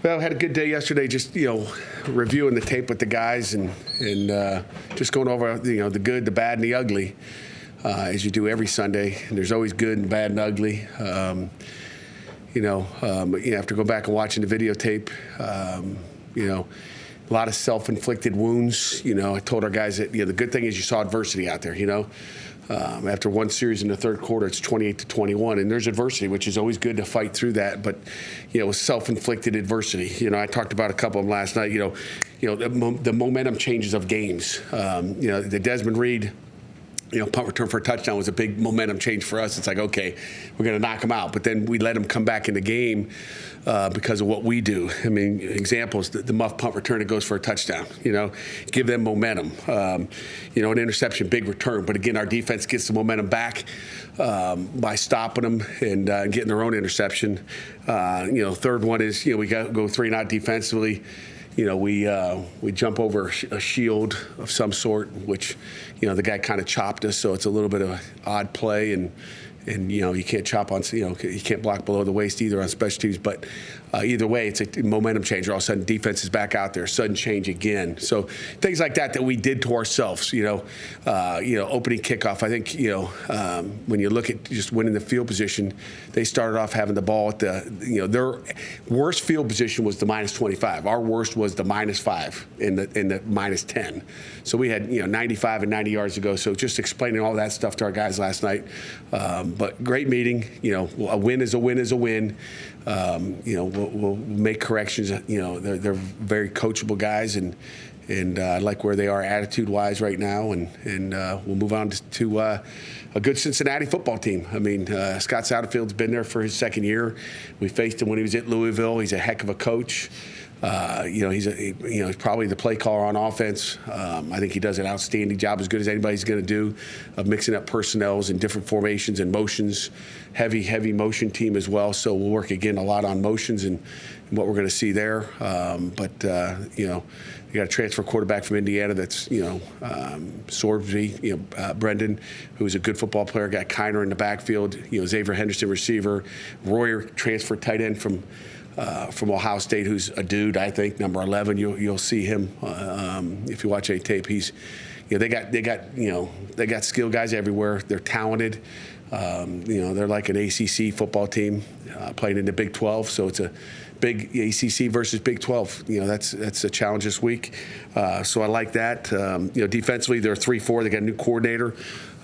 Well, had a good day yesterday. Just reviewing the tape with the guys and just going over the good, the bad, and the ugly, as you do every Sunday. And there's always good and bad and ugly. You have to go back and watching the videotape. A lot of self-inflicted wounds. I told our guys that the good thing is you saw adversity out there. After one series in the third quarter, it's 28-21, and there's adversity, which is always good to fight through that. But it was self-inflicted adversity. I talked about a couple of them last night. The momentum changes of games. The Desmond Reed punt return for a touchdown was a big momentum change for us. It's like, okay, we're going to knock them out. But then we let them come back in the game because of what we do. I mean, examples, the muff punt return that goes for a touchdown, give them momentum. An interception, big return. But again, our defense gets the momentum back by stopping them and getting their own interception. Third one is, we go 3-and-out defensively. We jump over a shield of some sort, which, the guy kind of chopped us, so it's a little bit of an odd play, and you can't chop on, you can't block below the waist either on special teams. But either way, it's a momentum changer. All of a sudden, defense is back out there, sudden change again. So things like that we did to ourselves. Opening kickoff. I think when you look at just winning the field position, they started off having the ball at their worst field position was the -25. Our worst was the -5 in the -10. So we had 95 and 90 yards to go. So just explaining all that stuff to our guys last night. But great meeting. A win is a win is a win. We'll make corrections. They're very coachable guys, and I like where they are attitude-wise right now. And we'll move on to a good Cincinnati football team. I mean, Scott Satterfield's been there for his second year. We faced him when he was at Louisville. He's a heck of a coach. He's probably the play caller on offense. I think he does an outstanding job, as good as anybody's going to do, of mixing up personnels and different formations and motions. Heavy motion team as well. So we'll work again a lot on motions and what we're going to see there. You got a transfer quarterback from Indiana that's Sorbsby, Brendan, who's a good football player. Got Kiner in the backfield. Xavier Henderson, receiver. Royer, transfer tight end from Ohio State, who's a dude. I think number 11. You'll see him if you watch any tape. They got skilled guys everywhere. They're talented. They're like an ACC football team playing in the Big 12. So it's a big ACC versus Big 12. That's a challenge this week. So I like that. Defensively, they're 3-4. They got a new coordinator.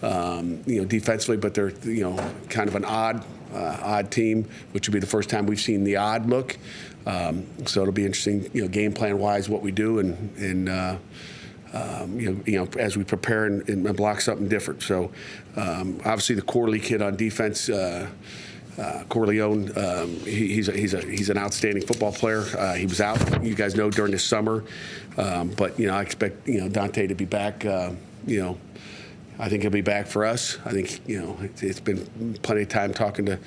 Defensively, but they're kind of an odd team, which would be the first time we've seen the odd look. So it'll be interesting, game plan wise, what we do, and as we prepare and block something different. So obviously the Corley kid on defense, Corleone, he's an outstanding football player. He was out, you guys know, during the summer, but I expect Dante to be back. I think he'll be back for us. I think it's been plenty of time talking to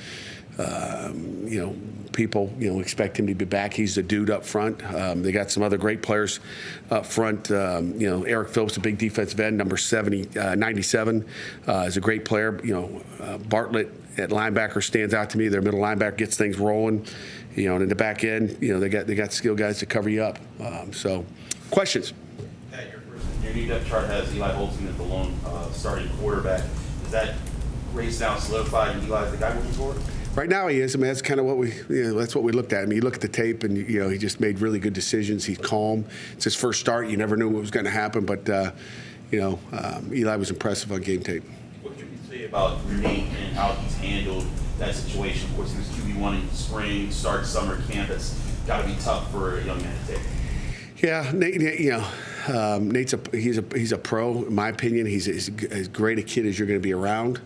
people. Expect him to be back. He's the dude up front. They got some other great players up front. Eric Phillips, a big defensive end, number 97, is a great player. Bartlett at linebacker stands out to me. Their middle linebacker gets things rolling. And in the back end, they got skilled guys to cover you up. So, questions. Your new depth chart has Eli Holtzman as the lone starting quarterback. Is that race now solidified and Eli's the guy moving forward? Right now he is. I mean, that's kind of what that's what we looked at. I mean, you look at the tape and, he just made really good decisions. He's calm. It's his first start. You never knew what was going to happen. But, Eli was impressive on game tape. What can you say about Nate and how he's handled that situation? Of course, he was QB1 in spring, start summer camp. That's got to be tough for a young man to take. Yeah, Nate, Nate's he's a pro, in my opinion. He's as great a kid as you're going to be around.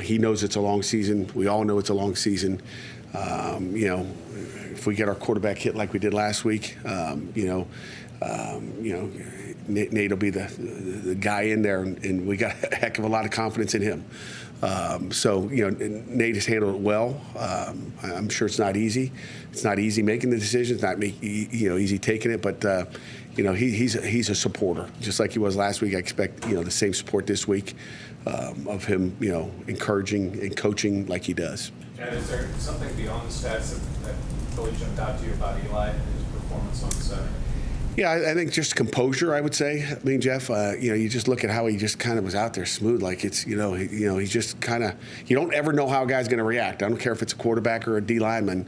He knows it's a long season. We all know it's a long season. If we get our quarterback hit like we did last week, Nate will be the guy in there, and we got a heck of a lot of confidence in him. Nate has handled it well. I'm sure it's not easy. It's not easy making the decisions, not easy taking it, but he's a supporter, just like he was last week. I expect the same support this week of him, encouraging and coaching like he does. And is there something beyond the stats that really jumped out to you about Eli and his performance on Saturday? Yeah, I think just composure, I would say. I mean, Jeff, you just look at how he just kind of was out there smooth. Like it's, he's just kind of, you don't ever know how a guy's going to react. I don't care if it's a quarterback or a D lineman.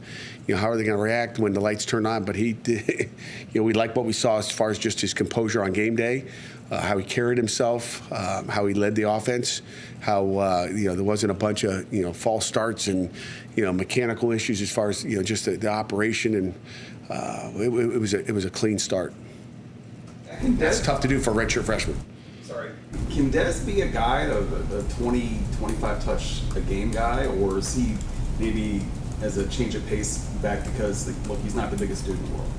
How are they going to react when the lights turn on? But he did, we like what we saw as far as just his composure on game day, how he carried himself, how he led the offense, how, there wasn't a bunch of, false starts and, mechanical issues as far as, just the operation. And it was a clean start. That's tough to do for a redshirt freshman. Sorry. Can Dez be a guy, a 20, 25 touch a game guy, or is he maybe as a change of pace back because, look, he's not the biggest dude in the world?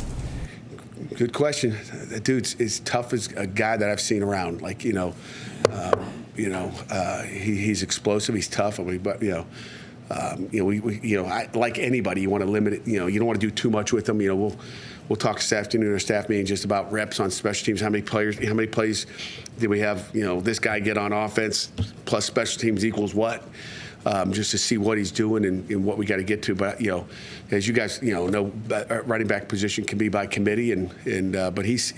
Good question. That dude's as tough as a guy that I've seen around. Like, he's explosive. He's tough. I mean, but like anybody, you want to limit it. You don't want to do too much with them. We'll talk this afternoon in our staff meeting just about reps on special teams. How many plays did we have? This guy get on offense plus special teams equals what? Just to see what he's doing and what we got to get to. But as you guys know, running back position can be by committee, but he's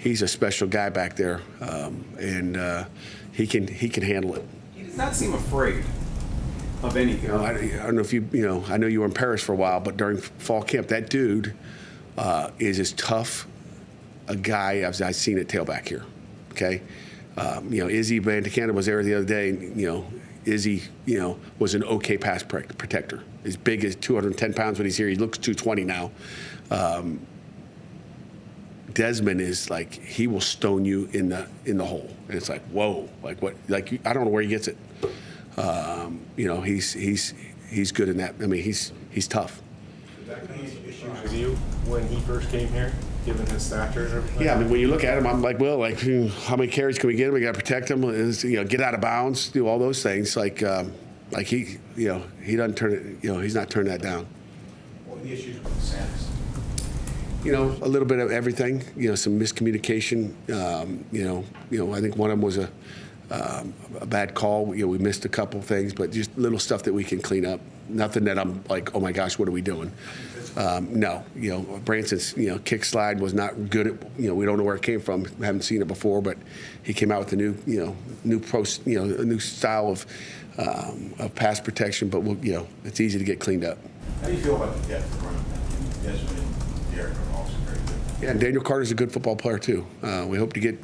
a special guy back there, and he can handle it. He does not seem afraid of anything. I don't know if I know you were in Paris for a while, but during fall camp, that dude is as tough a guy as I've seen at tailback here. Okay, Izzy Bandicana was there the other day. And, Izzy, was an okay pass protector. As big as 210 pounds when he's here. He looks 220 now. Desmond is like, he will stone you in the hole, and it's like, whoa, like what? Like I don't know where he gets it. He's good in that. I mean, he's tough. Did that cause issues with you when he first came here, given his stature and everything? Yeah, I mean, when you look at him, I'm like, well, how many carries can we get him? We got to protect him. Get out of bounds, do all those things. Like he doesn't turn it. He's not turning that down. What are the issues with the Sanders? A little bit of everything. Some miscommunication. I think one of them was a bad call. We missed a couple things, but just little stuff that we can clean up. Nothing that I'm like, oh my gosh, what are we doing? No. Branson's kick slide was not good at. We don't know where it came from. Haven't seen it before, but he came out with a a new style of pass protection. But it's easy to get cleaned up. How do you feel about the depth of running back? Desmond and Derek are also very good. Yeah, and Daniel Carter's a good football player too. We hope to get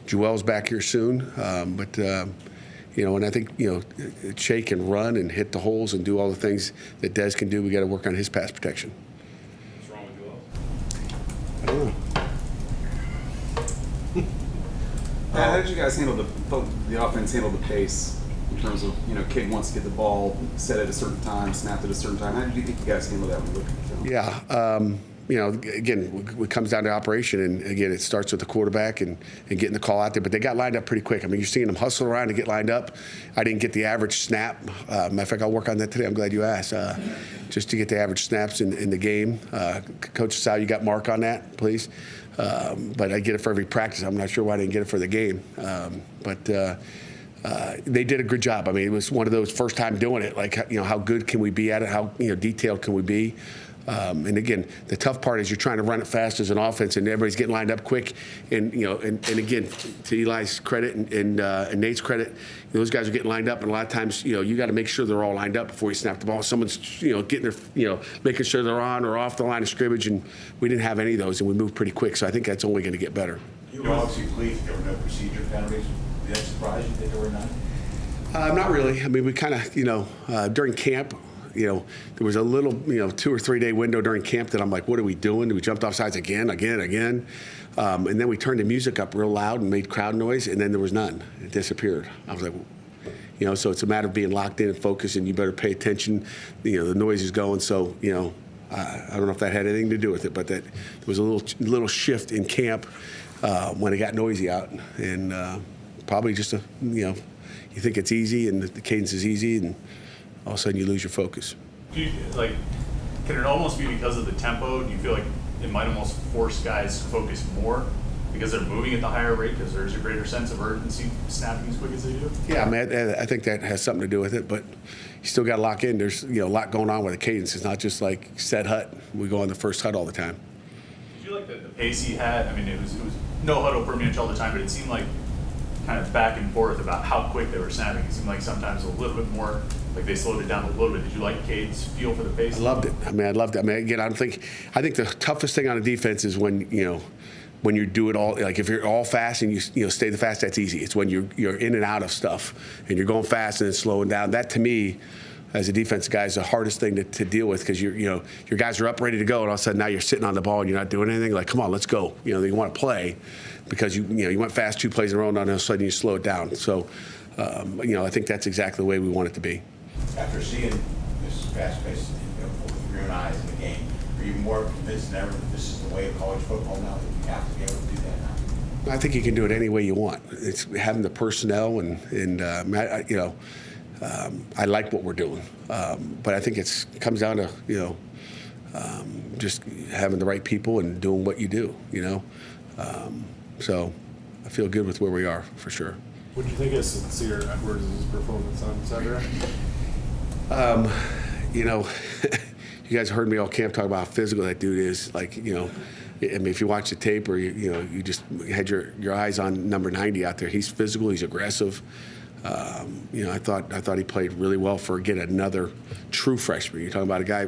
Joel's back here soon, but and I think Che can run and hit the holes and do all the things that Dez can do. We got to work on his pass protection. What's wrong with Joel? I don't know. How did you guys handle the offense? Handle the pace in terms of King wants to get the ball set at a certain time, snapped at a certain time. How did you think you guys handle that when you look at the film? Yeah. Again, it comes down to operation, and again, it starts with the quarterback and getting the call out there. But they got lined up pretty quick. I mean, you're seeing them hustle around to get lined up. I didn't get the average snap. Matter of fact, I'll work on that today. I'm glad you asked. Just to get the average snaps in the game. Coach Sal, you got Mark on that, please. But I get it for every practice. I'm not sure why I didn't get it for the game. But they did a good job. I mean, it was one of those first time doing it. Like, how good can we be at it? How detailed can we be? And again, the tough part is you're trying to run it fast as an offense, and everybody's getting lined up quick. And and again, to Eli's credit and Nate's credit, those guys are getting lined up, and a lot of times, you got to make sure they're all lined up before you snap the ball. Someone's, getting their, making sure they're on or off the line of scrimmage, and we didn't have any of those, and we moved pretty quick. So I think that's only going to get better. You were obviously pleased there were no procedure penalties. Did that surprise you that there were none? Not really. I mean, we kind of, during camp. There was a little, 2 or 3 day window during camp that I'm like, what are we doing? We jumped off sides again. And then we turned the music up real loud and made crowd noise, and then there was none. It disappeared. I was like, so it's a matter of being locked in and focused, and you better pay attention. The noise is going. So, I don't know if that had anything to do with it, but that there was a little shift in camp when it got noisy out. And probably just you think it's easy and the cadence is easy, and all of a sudden you lose your focus. Do you, can it almost be because of the tempo? Do you feel like it might almost force guys to focus more because they're moving at the higher rate, because there's a greater sense of urgency snapping as quick as they do? Yeah, I mean, I think that has something to do with it, but you still got to lock in. There's a lot going on with the cadence. It's not just like set hut. We go on the first hut all the time. Did you like the pace he had? I mean, it was no huddle pretty much all the time, but it seemed like kind of back and forth about how quick they were snapping. It seemed like sometimes a little bit more, like they slowed it down a little bit. Did you like Cade's feel for the pace? I loved it. I loved it. I mean, again, I think the toughest thing on a defense is when you do it all, like if you're all fast and you stay the fast, that's easy. It's when you're in and out of stuff and you're going fast and then slowing down. That to me, as a defensive guy, is the hardest thing to deal with, because your guys are up ready to go, and all of a sudden now you're sitting on the ball and you're not doing anything. Like, come on, let's go. You want to play because you went fast 2 plays in a row, and all of a sudden you slow it down. So, I think that's exactly the way we want it to be. After seeing this fast pace, with your own eyes in the game, are you more convinced than ever that this is the way of college football now, that you have to be able to do that now? I think you can do it any way you want. It's having the personnel and I like what we're doing, but I think it comes down to just having the right people and doing what you do. So I feel good with where we are for sure. What do you think of Sincere Edwards' performance on Saturday? You guys heard me all camp talk about how physical that dude is. Like, I mean, if you watch the tape or you just had your eyes on number 90 out there, he's physical, he's aggressive. I thought he played really well for, again, another true freshman. You're talking about a guy,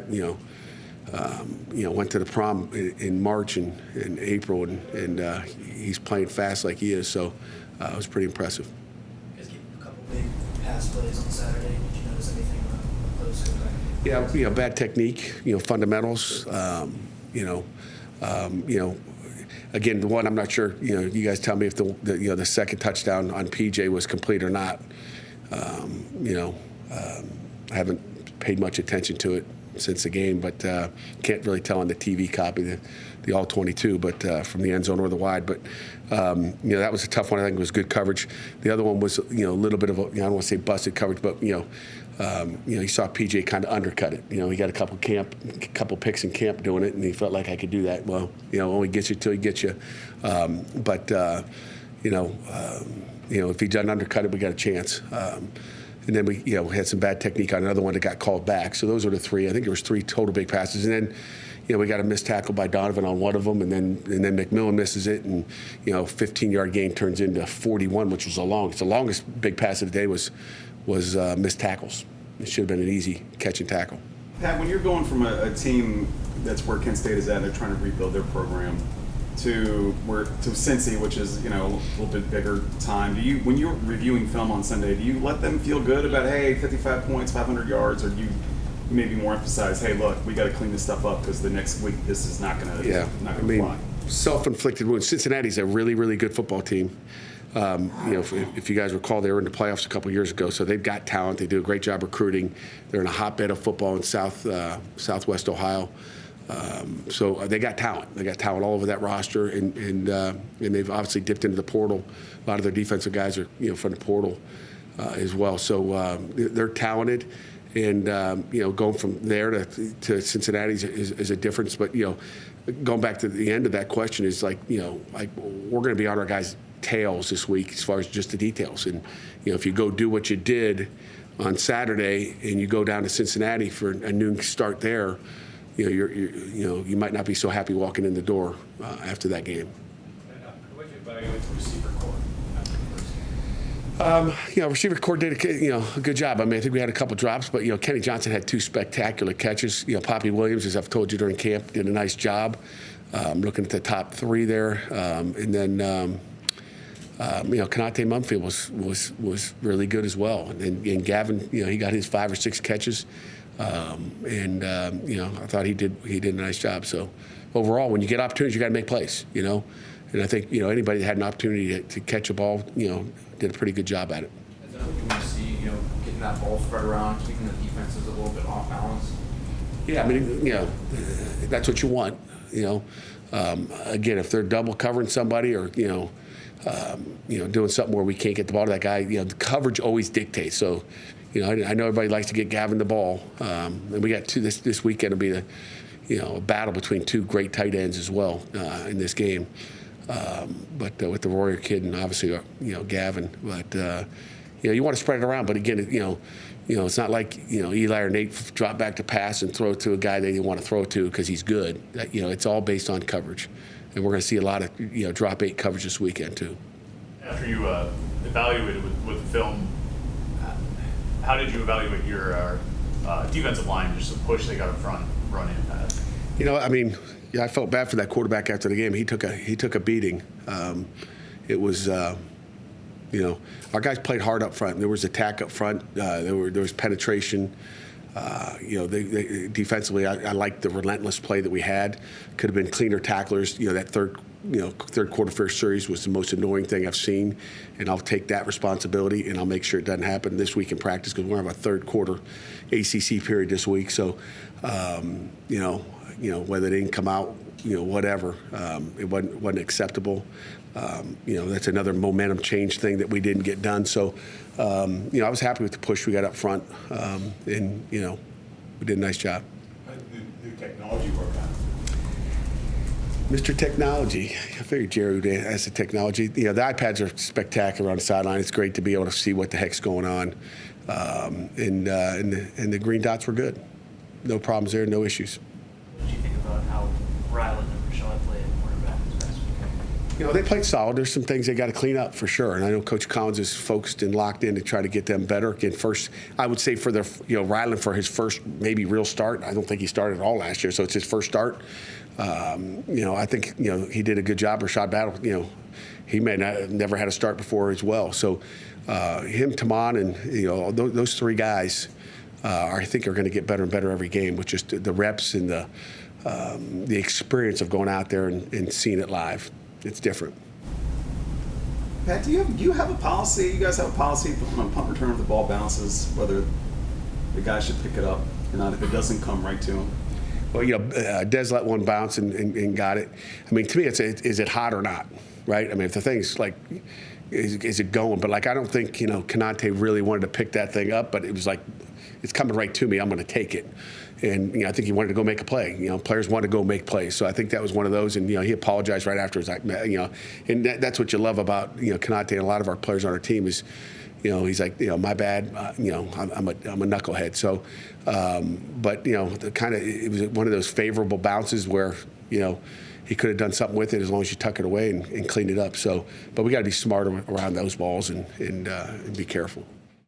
went to the prom in March and in April, and he's playing fast like he is. So it was pretty impressive. You guys gave a couple big pass plays on Saturday. Did you notice anything about those? Yeah, bad technique, fundamentals. Again, the one I'm not sure. You guys tell me if the second touchdown on PJ was complete or not. I haven't paid much attention to it since the game, but can't really tell on the TV copy, the all 22, but from the end zone or the wide. But that was a tough one. I think it was good coverage. The other one was a little bit of I don't want to say busted coverage, but you saw PJ kind of undercut it. He got a couple picks in camp doing it, and he felt like I could do that. Well, only gets you till he gets you. If he doesn't undercut it, we got a chance. And then we had some bad technique on another one that got called back. So those were the 3. I think there was 3 total big passes. And then we got a missed tackle by Donovan on one of them, and then McMillan misses it, and 15-yard gain turns into 41, which was the longest big pass of the day was missed tackles. It should have been an easy catch and tackle. Pat, when you're going from a team that's where Kent State is at, they're trying to rebuild their program, to Cincy, which is a little bit bigger time. When you're reviewing film on Sunday, do you let them feel good about 55 points, 500 yards, or do you maybe more emphasize, hey, look, we got to clean this stuff up because the next week this is not going to fly? Self-inflicted wounds. Cincinnati's a really, really good football team. If you guys recall, they were in the playoffs a couple years ago, so they've got talent. They do a great job recruiting. They're in a hotbed of football in Southwest Ohio. So they got talent. They got talent all over that roster, and they've obviously dipped into the portal. A lot of their defensive guys are from the portal as well. So they're talented, and going from there to Cincinnati is a difference. But going back to the end of that question is like we're going to be on our guys' tails this week as far as just the details. And if you go do what you did on Saturday and you go down to Cincinnati for a noon start there, you might not be so happy walking in the door after that game. What did you evaluate the receiver core after the first game? Receiver core did a good job. I mean, I think we had a couple drops, but Kenny Johnson had 2 spectacular catches. Poppy Williams, as I've told you during camp, did a nice job. Looking at the top 3 there, and then Kanate Mumfield was really good as well, and Gavin, he got his 5 or 6 catches. I thought he did a nice job. So overall, when you get opportunities, you got to make plays, and I think anybody that had an opportunity to catch a ball, did a pretty good job at it. Is that what you want to see? Getting that ball spread around, keeping the defenses a little bit off balance. Yeah, I mean, that's what you want. Again, if they're double covering somebody or doing something where we can't get the ball to that guy, the coverage always dictates. So. I know everybody likes to get Gavin the ball, and we got 2 this weekend. Will be a battle between 2 great tight ends as well in this game. But with the Royer kid and obviously Gavin, but you want to spread it around. But again, it's not like Eli or Nate drop back to pass and throw it to a guy they didn't want to throw it to because he's good. It's all based on coverage, and we're going to see a lot of drop 8 coverage this weekend too. After you evaluated with the film, how did you evaluate your defensive line, just the push they got up front, run and pass? I felt bad for that quarterback after the game. He took a beating. It was, our guys played hard up front. There was attack up front. There was penetration. They defensively, I liked the relentless play that we had. Could have been cleaner tacklers. That third quarter first series was the most annoying thing I've seen, and I'll take that responsibility and I'll make sure it doesn't happen this week in practice because we're going to have a third quarter ACC period this week. So, whether it didn't come out, whatever, it wasn't acceptable. That's another momentum change thing that we didn't get done. So, I was happy with the push we got up front, and we did a nice job. How did the new technology work out? Mr. Technology. I figured Jerry would ask the technology. The iPads are spectacular on the sideline. It's great to be able to see what the heck's going on. And the green dots were good. No problems there, no issues. What did you think about how Ryland and Rashad played at quarterback this past weekend? They played solid. There's some things they got to clean up for sure. And I know Coach Collins is focused and locked in to try to get them better. Again, first, I would say for Ryland for his first maybe real start. I don't think he started at all last year, so it's his first start. I think he did a good job. Rashad Battle, he may not never had a start before as well. So him, Taman, and those 3 guys, I think are going to get better and better every game with just the reps and the experience of going out there and seeing it live. It's different. Pat, do you have a policy? You guys have a policy on a punt return if the ball bounces, whether the guy should pick it up or not if it doesn't come right to him? Well, Des let one bounce and got it. To me, is it hot or not, right? If the thing's like, is it going? But I don't think Kanate really wanted to pick that thing up, but it was like, it's coming right to me. I'm going to take it, and I think he wanted to go make a play. Players want to go make plays, so I think that was one of those. And he apologized right after. It's like, and that's what you love about Kanate and a lot of our players on our team is. He's like, my bad. I'm a knucklehead. So, but it was one of those favorable bounces where he could have done something with it as long as you tuck it away and clean it up. So, but we got to be smarter around those balls and be careful.